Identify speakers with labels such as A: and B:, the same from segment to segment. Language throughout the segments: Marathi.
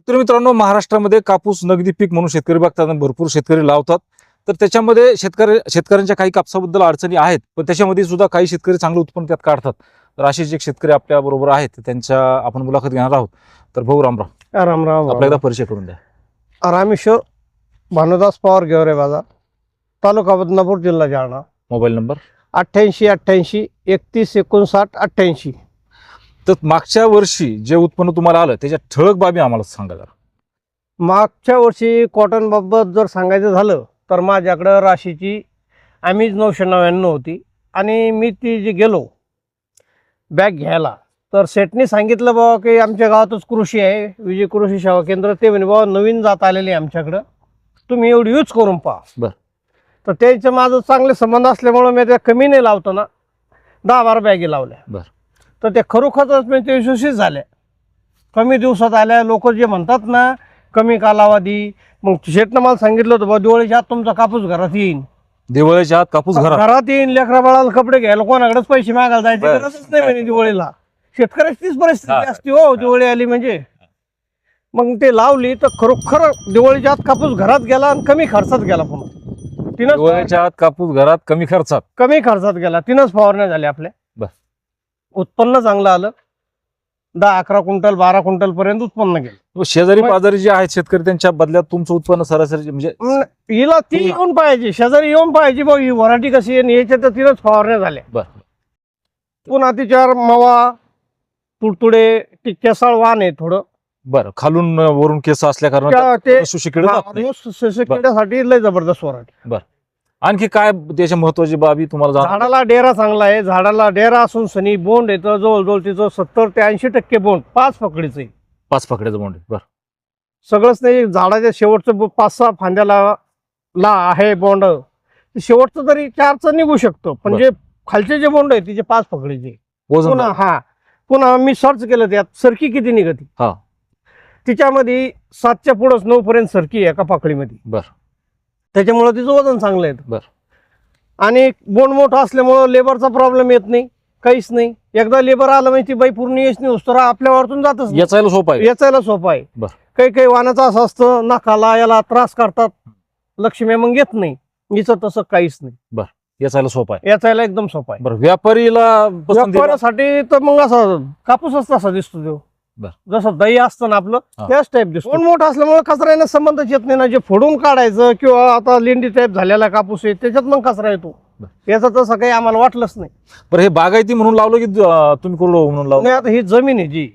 A: शेतकरी मित्रांनो, महाराष्ट्रामध्ये कापूस नगदी पीक म्हणून शेतकरी बघतात, भरपूर शेतकरी लावतात. तर त्याच्यामध्ये शेतकऱ्यांच्या काही कापसाबद्दल अडचणी आहेत, पण त्याच्यामध्ये सुद्धा काही शेतकरी चांगलं उत्पन्न त्यात काढतात. तर असेच एक शेतकरी आपल्या बरोबर आहेत, त्यांच्या आपण मुलाखत घेणार आहोत. तर भाऊ रामराव.
B: रामराव.
A: आपला एकदा परिचय करून द्या.
B: रामेश्वर भानुदास पवार गेवरे बाजार, तालुका बदनापूर, जिल्हा जालना.
A: Mobile number
B: 8888 31 59 88.
A: तर मागच्या वर्षी जे उत्पन्न तुम्हाला आलं त्याच्या ठळक बाबी आम्हाला सांगा जरा.
B: मागच्या वर्षी कॉटन बाबत जर सांगायचं झालं तर माझ्याकडं राशीची आम्हीच 999 होती आणि मी ती जी गेलो बॅग घ्यायला, तर सेटने सांगितलं बाबा की आमच्या गावातच कृषी आहे, विजय कृषी सेवा केंद्र. ते म्हणे बाबा नवीन जात आलेली आहे आमच्याकडं, तुम्ही एवढी यूज करून पहा.
A: बरं.
B: तर त्यांचं माझं चांगले संबंध असल्यामुळं मी त्या कमी नाही लावतो ना, 10-12 बॅगी लावल्या.
A: बरं.
B: तर ते खरोखरच म्हणजे ते यशस्वी झाल्या, कमी दिवसात आल्या. लोक जे म्हणतात ना कमी कालावधी, मग शेतनं मला सांगितलं होतं बाबा दिवाळीच्या आत तुमचा कापूस घरात येईन.
A: दिवाळीच्या आत कापूस
B: घरात येईन. लेकरा बाळाला कपडे घ्यायला कोणाकडेच पैसे मागायला जायचे
A: बरं.
B: गरजच नाही म्हणे दिवाळीला. शेतकऱ्याची तीच परिस्थिती
A: हा.
B: असते हो, दिवाळी आली म्हणजे. मग ते लावली तर खरोखर दिवाळीच्या आत कापूस घरात गेला आणि कमी खर्चात गेला. पुन्हा
A: दिवाळीच्या आत कापूस घरात कमी खर्चात
B: गेला. 3च फवारण्या झाल्या आपल्या.
A: बरं.
B: उत्पन्न चांगलं आलं. 10-11 क्विंटल 12 क्विंटल पर्यंत उत्पन्न गेलं.
A: शेजारी पाजारी जे आहेत शेतकरी त्यांच्या बदल्यात तुमचं उत्पन्न सरासरी म्हणजे
B: हिला ती येऊन पाहिजे, शेजारी येऊन पाहिजे बघ ही व्हरायटी कशी आहे. याच्या तर 3च फवारण्या झाल्या.
A: बरं.
B: पुन्हा तिच्यावर मवा, तुडतुडे, केसाळ वाण आहे थोडं.
A: बरं. खालून वरून केस असल्या कारण
B: ते
A: किड्यासाठी
B: लय जबरदस्त व्हरायटी.
A: आणखी काय त्याच्या महत्वाची बाबी तुम्हाला
B: झाडाला डेरा चांगला आहे. झाडाला डेरा असून सनी बोंड येतं जवळजवळ तिचं 70 ते 80% बोंड 5 पकडीचं आहे.
A: 5 पकड्याचं बोंड. बरं.
B: सगळंच नाही, झाडाच्या शेवटचं 5-6 फांद्याला ला आहे बोंड. शेवटचं तरी 4चं निघू शकतो, पण जे खालचे जे बोंड आहे तिचे 5 पकडीचे. पुन्हा मी सर्च केलं त्यात सरकी किती निघती. तिच्यामध्ये 7च्या पुढंच 9 पर्यंत सरकी आहे एका पाकळीमध्ये.
A: बरं.
B: त्याच्यामुळे तिचं वजन चांगलं आहे.
A: बरं.
B: आणि बोंड मोठं असल्यामुळं लेबरचा प्रॉब्लेम येत नाही, काहीच नाही. एकदा लेबर आलं म्हणजे ती बाई पूर्ण यश नाही तर आपल्यावरतून जातच.
A: याचायला सोपं आहे.
B: काही वाहनाचं असं असतं, नाकाला याला त्रास करतात, लक्ष्मी मग येत नाही. हिचं तसं काहीच नाही.
A: बरं. याचायला सोपं आहे.
B: याचायला एकदम सोपं आहे.
A: बरं. व्यापाऱ्यासाठी
B: तर मग असं कापूसच तसा दिसतो तो. जसं दही असतं ना आपलं त्याच टाईप दिसतो. बोंड मोठं असल्यामुळे कचरा संबंधच येत नाही ना. जे फोडून काढायचं किंवा आता लेंडी टाईप झालेला कापूस आहे त्याच्यात मग कचरा येतो. याचा तसं काही आम्हाला वाटलंच नाही.
A: बरं. हे बागायती म्हणून लावलं की तुम्ही कोरडवाहू म्हणून लावलं?
B: नाही, आता ही जमीन आहे जी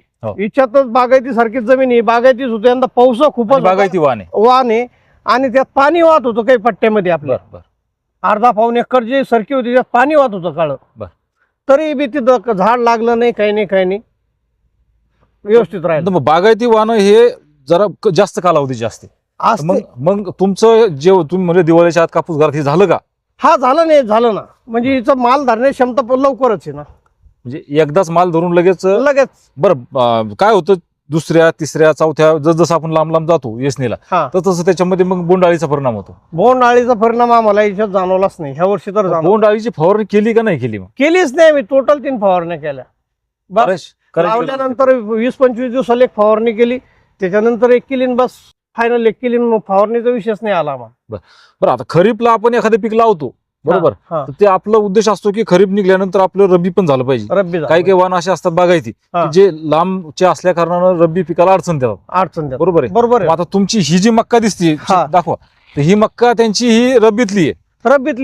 B: इच्छातच बागायती सारखीच जमीन आहे. बागायती सुद्धा यंदा पाऊस खूपच
A: बागायती वाण
B: आहे आणि त्यात पाणी वाहत होतं काही पट्ट्यामध्ये आपल्या. अर्धा-पाऊण एकर जी सरकी होती त्यात पाणी वाहत होतं काळ. तरी बी तिथं झाड लागलं नाही, काही नाही व्यवस्थित राहिलं.
A: बागायती वाहनं हे जरा जास्त कालावधीचे असते. मग तुमचं जे तुम्ही म्हणजे दिवाळीच्या आत कापूस घरात हे झालं का?
B: हा झालं ना. म्हणजे हिचं माल धरण्याची क्षमता पण लवकरच आहे ना.
A: म्हणजे एकदाच माल धरून लगेच. बरं. काय होतं दुसऱ्या तिसऱ्या चौथ्या जसं आपण लांब जातो येसनीला, तर तसं त्याच्यामध्ये मग बोंडआळीचा परिणाम होतो.
B: बोंडआळीचा परिणाम आम्हाला याच्यात जाणवलाच नाही ह्या वर्षी. तर
A: बोंडआळीची फवारणी केली का नाही केली?
B: केलीच नाही. मी टोटल 3 फवारण्या केल्या. लावल्यानंतर 20-25 दिवसाला एक फवारणी केली, त्याच्यानंतर 1 केली, बस फायनल 1 केली. मग फवारणीचा विषयच नाही आला आम्हाला.
A: बरं. आता खरीपला आपण एखादं पीक लावतो बरोबर, तर ते आपला उद्देश असतो की खरीप निघल्यानंतर आपलं रब्बी पण झालं पाहिजे. काही वाहन असे असतात बागायती जे लांबचे असल्या कारणानं रब्बी पिकाला अडचण देतात. बरोबर आहे. आता तुमची ही जी मक्का दिसते दाखवा, तर ही मक्का त्यांची ही रब्बीतली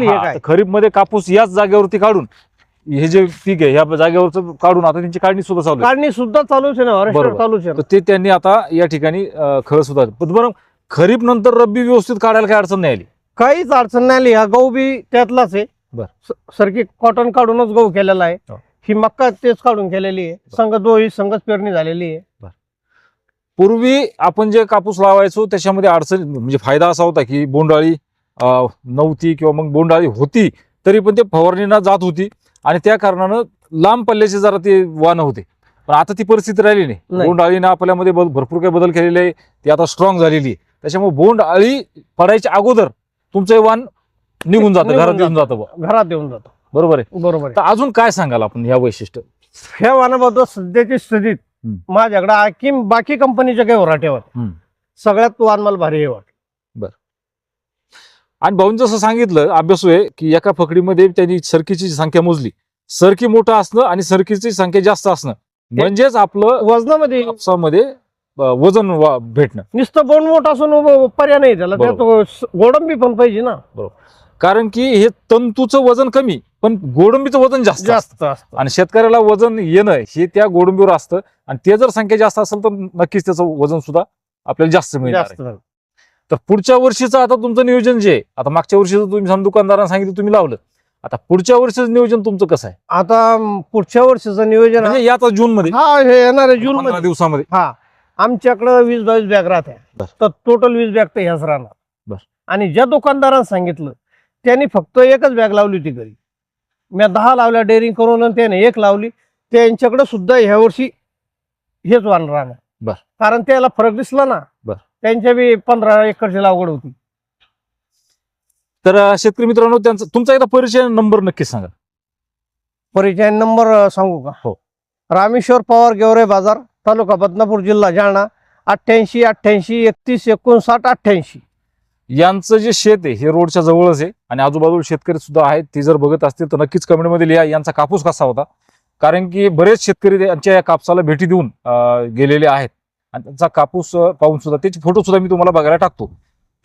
A: आहे. खरीप मध्ये कापूस याच जागेवरती काढून हे जे पीक आहे ह्या जागेवरच काढून आता त्यांची काढणी सुद्धा चालूच आहे. तर ते त्यांनी आता या ठिकाणी खरं सुद्धा. बरं. खरीप नंतर रब्बी व्यवस्थित काढायला काही अडचण नाही आली?
B: काहीच अडचण नाही आली. हा गहू बी त्यातलाच आहे. सरकी कॉटन काढूनच गहू केलेला आहे. ही मक्का तेच काढून केलेली आहे. संगच पेरणी झालेली आहे.
A: पूर्वी आपण जे कापूस लावायचो त्याच्यामध्ये अडचण म्हणजे फायदा असा होता की बोंडआळी नव्हती किंवा मग बोंडआळी होती तरी पण ते फवारणीना जात होती आणि त्या कारणानं लांब पल्ल्याचे जरा ते वाहन होते. पण आता ती परिस्थिती राहिली नाही. बोंडआळीनं आपल्यामध्ये भरपूर काही बदल केलेले आहे. ती आता स्ट्रॉंग झालेली आहे. त्याच्यामुळे बोंडआळी पडायच्या अगोदर तुमचं वाहन निघून जातं, घरात येऊन जातं. बरोबर आहे. तर अजून काय सांगाल आपण या वैशिष्ट्य
B: ह्या वाहनाबद्दल सध्याची स्थितीत माझ्याकडे बाकी कंपनीच्या काही वराठ्यावर सगळ्यात वानमाल भारी हे वाट.
A: आणि भाऊन जसं सांगितलं अभ्यासू आहे की एका फकडीमध्ये त्यांनी सरकीची संख्या मोजली. सरकी मोठं असणं आणि सरकीची संख्या जास्त असणं म्हणजेच आपलं
B: वजनामध्ये
A: कापसामध्ये वजन भेटणं.
B: नुसतं बोंड मोठं असून पर्याय नाही त्याला, त्यात गोडंबी पण पाहिजे ना.
A: कारण की हे तंतूचं वजन कमी पण गोडंबीचं वजन जास्त
B: असतं.
A: आणि शेतकऱ्याला वजन येणं हे त्या गोडंबीवर असतं आणि ते जर संख्या जास्त असेल तर नक्कीच त्याचं वजन सुद्धा आपल्याला जास्त मिळणार. तर पुढच्या वर्षीचं आता तुमचं नियोजन जे आहे, आता मागच्या वर्षीचं तुम्ही दुकानदारांना सांगितलं तुम्ही लावलं, आता पुढच्या वर्षीचं नियोजन तुमचं कसं आहे?
B: आता पुढच्या वर्षीचं नियोजन
A: म्हणजे याचा जून मध्ये
B: हे येणार आहे जून मध्ये
A: दिवसामध्ये.
B: हा आमच्याकडे 20-22 बॅग राहत्या, तर टोटल 20 बॅग तर ह्याच राहणार. आणि ज्या दुकानदारांना सांगितलं त्यांनी फक्त एकच बॅग लावली होती घरी. मी 10 लावल्या डेअरिंग करून आणि त्याने 1 लावली. त्यांच्याकडे सुद्धा ह्या वर्षी हेच वाण राहणार. कारण त्याला फरक दिसला ना. त्यांच्या बी 15 एकरची लागवड होती.
A: तर शेतकरी मित्रांनो त्यांचा तुमचा एकदा परिचय नंबर नक्की सांगा.
B: परिचय नंबर सांगू का?
A: हो.
B: रामेश्वर पवार गेवरे बाजार, तालुका बदनापूर, जिल्हा जालना. 88 88 31 59 88.
A: यांचं जे शेत आहे हे रोडच्या जवळच आहे आणि आजूबाजूला शेतकरी सुद्धा आहेत. ते जर बघत असतील तर नक्कीच कमेंटमध्ये लिहा यांचा कापूस कसा होता. कारण की बरेच शेतकरी त्यांच्या या कापसाला भेटी देऊन गेलेले आहेत आणि त्यांचा कापूस पाहून सुद्धा त्याचे फोटो सुद्धा मी तुम्हाला बघायला टाकतो.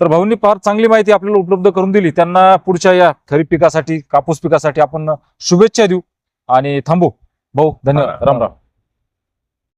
A: तर भाऊंनी फार चांगली माहिती आपल्याला उपलब्ध करून दिली. त्यांना पुढच्या या खरीप पिकासाठी कापूस पिकासाठी आपण शुभेच्छा देऊ आणि थांबू. भाऊ धन्यवाद. राम राम.